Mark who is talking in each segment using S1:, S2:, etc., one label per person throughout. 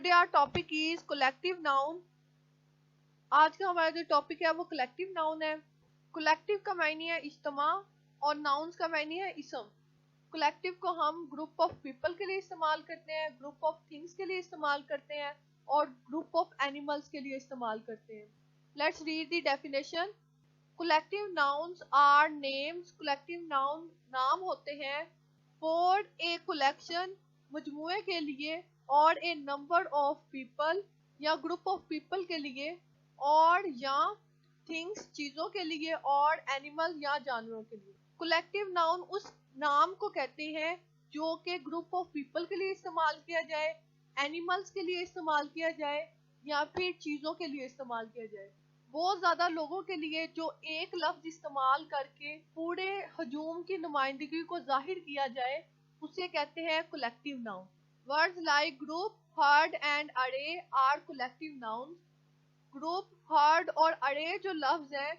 S1: Today our topic is collective noun. आज का हमारा जो टॉपिक है वो कलेक्टिव नाउन है। कलेक्टिव का मायने है इज्तिमा और नाउन्स का मायने है इसम। कलेक्टिव को हम ग्रुप ऑफ पीपल के लिए इस्तेमाल करते हैं, ग्रुप ऑफ थिंग्स के लिए इस्तेमाल करते हैं और ग्रुप ऑफ एनिमल्स के लिए इस्तेमाल करते हैं। Let's read the definition. Collective nouns are names. Collective noun नाम होते हैं फॉर ए कलेक्शन मजमुए के लिए और ए नंबर ऑफ पीपल या ग्रुप ऑफ पीपल के लिए और या थिंग्स चीजों के लिए और एनिमल या जानवरों के लिए। कलेक्टिव नाउन उस नाम को कहते हैं जो कि ग्रुप ऑफ पीपल के लिए इस्तेमाल किया जाए, एनिमल्स के लिए इस्तेमाल किया जाए या फिर चीजों के लिए इस्तेमाल किया जाए। बहुत ज्यादा लोगों के लिए जो एक लफ्ज इस्तेमाल करके पूरे हजूम की नुमाइंदगी को जाहिर किया जाए उसे कहते हैं collective noun. Words like group, herd and array are collective noun. Group, herd और अरे जो लफ्ज है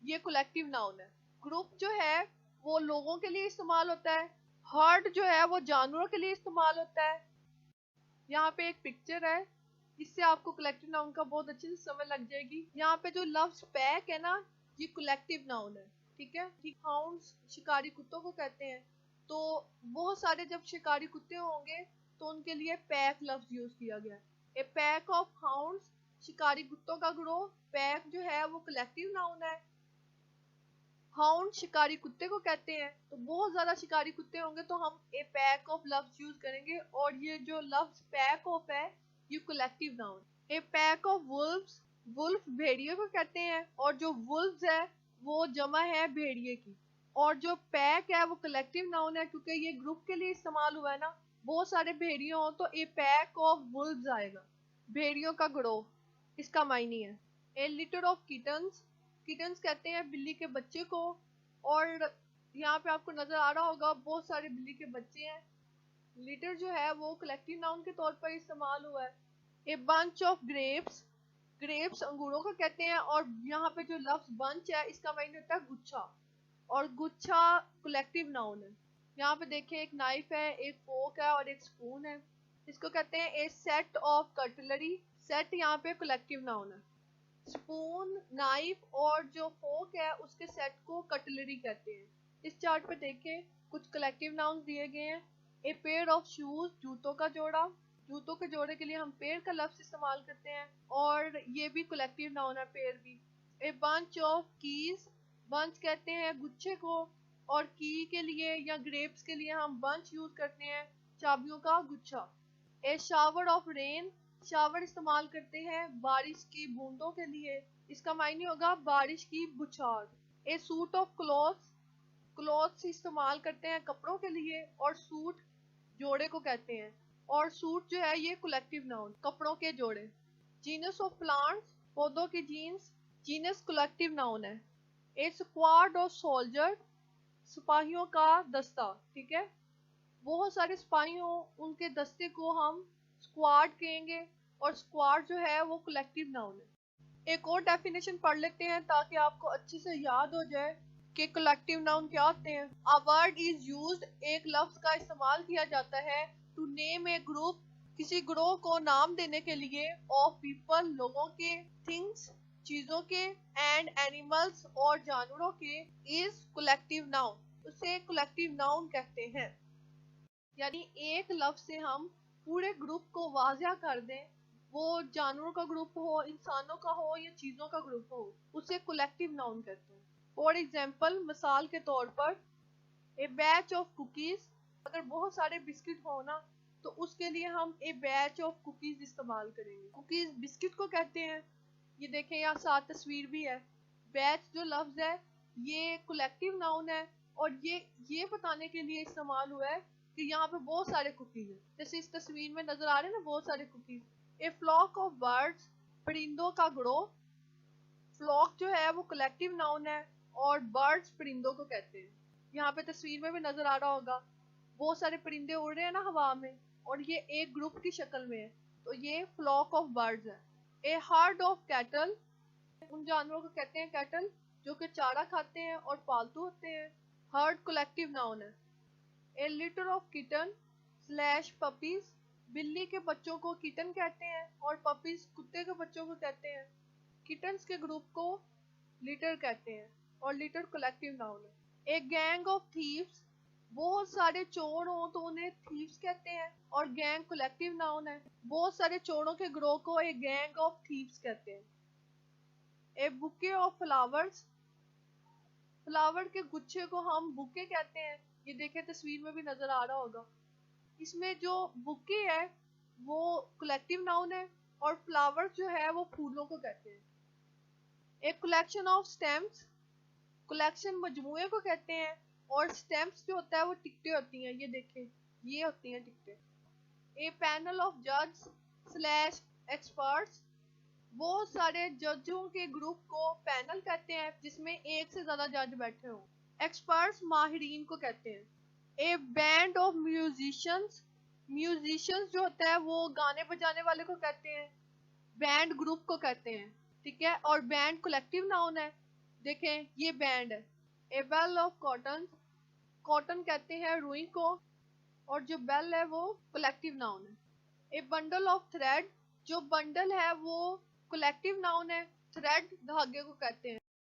S1: ये कलेक्टिव नाउन है। ग्रुप जो है वो लोगों के लिए इस्तेमाल होता है, हर्ड जो है वो जानवरों के लिए इस्तेमाल होता है। यहाँ पे एक पिक्चर है, इससे आपको कलेक्टिव नाउन का बहुत अच्छे से समझ लग जाएगी। यहाँ पे जो लफ्ज पैक है ना ये कलेक्टिव नाउन है, ठीक है। हाउंड्स शिकारी कुत्तों को कहते हैं, तो बहुत सारे जब शिकारी कुत्ते होंगे तो उनके लिए पैक लफ्ज यूज किया गया है। ए पैक ऑफ हाउंड्स शिकारी कुत्तों का ग्रोह। पैक जो है वो कलेक्टिव नाउन है। हाउंड शिकारी कुत्ते को कहते हैं, तो बहुत ज्यादा शिकारी कुत्ते होंगे तो हम ए पैक ऑफ लफ्ज यूज करेंगे और ये जो लफ्ज पैक ऑफ है ये collective noun. A pack of wolves, wolf भेड़िए को कहते हैं और जो वुल्व्स है वो जमा है भेड़िए की। और जो पैक है वो कलेक्टिव नाउन है क्योंकि ये ग्रुप के लिए इस्तेमाल हुआ है ना। बहुत सारे भेड़िए हो तो ए पैक ऑफ वुल्व्स आएगा, भेड़ियों का ग्रोह, इसका मायने है। A litter of kittens, kittens कहते हैं बिल्ली के बच्चे को और यहाँ पे आपको नजर आ रहा होगा बहुत सारे बिल्ली के बच्चे हैं। लिटर जो है वो कलेक्टिव नाउन के तौर पर इस्तेमाल हुआ है। A bunch of grapes, grapes अंगूरों को कहते हैं और यहाँ पे जो लफ्ज बंच है इसका मायने होता है गुच्छा और गुच्छा कलेक्टिव नाउन है। यहाँ पे देखिए एक नाइफ है, एक फोक है और एक स्पून है, इसको कहते हैं ए सेट ऑफ कटलरी। सेट यहाँ पे कलेक्टिव नाउन है। स्पून, नाइफ और जो फोक है उसके सेट को कटलरी कहते हैं। इस चार्ट पे देखें कुछ कलेक्टिव नाउन दिए गए हैं। ए पेयर ऑफ शूज, जूतों का जोड़ा, जूतों के जोड़े के लिए हम पेयर का लफ्ज इस्तेमाल करते हैं और ये भी कलेक्टिव नाउन है, पेयर भी। A bunch of keys, bunch कहते हैं गुच्छे को और की के लिए या ग्रेप्स के लिए हम बंच यूज करते हैं, चाबियों का गुच्छा। ए शावर ऑफ रेन, शावर इस्तेमाल करते हैं बारिश की बूंदों के लिए, इसका मायने होगा बारिश की बौछार। ए सूट ऑफ क्लॉथ्स, क्लॉथ्स इस्तेमाल करते हैं कपड़ों के लिए और सूट जोड़े को कहते हैं और सूट जो है ये कलेक्टिव नाउन, कपड़ों के जोड़े। जीनस ऑफ प्लांट्स, पौधों की जीन्स, जीनस कलेक्टिव नाउन है। ए स्क्वाड ऑफ सोल्जर, सिपाहियों का दस्ता, ठीक है। बहुत सारे सिपाही हो उनके दस्ते को हम स्क्वाड कहेंगे और स्क्वाड जो है वो कलेक्टिव नाउन है। एक और डेफिनेशन पढ़ लेते हैं ताकि आपको अच्छे से याद हो जाए कि कलेक्टिव नाउन क्या होते हैं। अ वर्ड इज यूज्ड, एक लफ्ज का इस्तेमाल किया जाता है टू नेम ए ग्रुप, किसी ग्रोह को नाम देने के लिए, ऑफ पीपल लोगों के, थिंग्स चीजों के, एंड एनिमल्स और जानवरों के, इज कलेक्टिव नाउन, उसे कलेक्टिव नाउन कहते हैं। यानी एक लफ्ज से हम पूरे ग्रुप को वाज़िया कर दें, वो जानवरों का ग्रुप हो, इंसानों का हो या चीजों का ग्रुप हो, उसे कलेक्टिव नाउन कहते हैं। फॉर एग्जाम्पल, मिसाल के तौर पर ए बैच ऑफ कुकीज, अगर बहुत सारे बिस्किट हो ना तो उसके लिए हम ए बैच ऑफ कुकीज इस्तेमाल करेंगे। कुकीज बिस्किट को कहते हैं। ये देखें यहाँ साथ तस्वीर भी है। बैच जो लफ्ज है ये कलेक्टिव नाउन है और ये बताने के लिए इस्तेमाल हुआ है कि यहाँ पे बहुत सारे कुकीज हैं, जैसे इस तस्वीर में नजर आ रहे हैं ना बहुत सारे cookies. A flock of birds, परिंदों का ग्रोह। फ्लॉक जो है वो कलेक्टिव नाउन है और बर्ड्स परिंदों को कहते हैं। यहाँ पे तस्वीर में भी नजर आ रहा होगा बहुत सारे परिंदे उड़ रहे हैं ना हवा में और ये एक ग्रुप की शक्ल में है, तो ये फ्लॉक ऑफ बर्ड्स है। ए हर्ड ऑफ कैटल, उन जानवरों को कहते हैं कैटल जो कि चारा खाते हैं और पालतू होते हैं। हर्ड कलेक्टिव नाउन है। A litter of kitten slash puppies, बिल्ली के बच्चों को किटन कहते हैं और पपीज कुत्ते के बच्चों को कहते हैं। किटन्स के ग्रुप को लिटर कहते हैं और लिटर कलेक्टिव नाउन है। ए गैंग ऑफ थीव्स, बहुत सारे चोर हो तो उन्हें थीव्स कहते हैं और गैंग कलेक्टिव नाउन है। बहुत सारे चोरों के ग्रोह को ए गैंग ऑफ थीव्स कहते हैं। ए बुके ऑफ फ्लावर्स, फ्लावर के गुच्छे को हम बुके कहते हैं। ये देखे तस्वीर में भी नजर आ रहा होगा। इसमें जो बुके है वो कलेक्टिव नाउन है और फ्लावर जो है वो फूलों को कहते हैं। एक कलेक्शन ऑफ स्टैम्प्स, कलेक्शन मजमुए को कहते हैं और स्टैम्प्स जो होता है वो टिकटें होती हैं। ये देखें, ये होती हैं टिकटें। ए पैनल ऑफ जज स्लैश एक्सपर्ट्स, बहुत सारे जजों के ग्रुप को पैनल कहते हैं जिसमें एक से ज्यादा जज बैठे हों। एक्सपर्ट्स माहिरीन को कहते हैं। A band of musicians, musicians जो होता है वो गाने बजाने वाले को कहते हैं। बैंड ग्रुप को कहते हैं, ठीक है। और बैंड कलेक्टिव नाउन है। देखें ये बैंड है। ए बेल ऑफ कॉटन, कॉटन कहते हैं रुई को और जो बेल है वो कलेक्टिव नाउन है। ए बंडल ऑफ थ्रेड, जो बंडल है वो कलेक्टिव नाउन है। थ्रेड धागे को कहते हैं।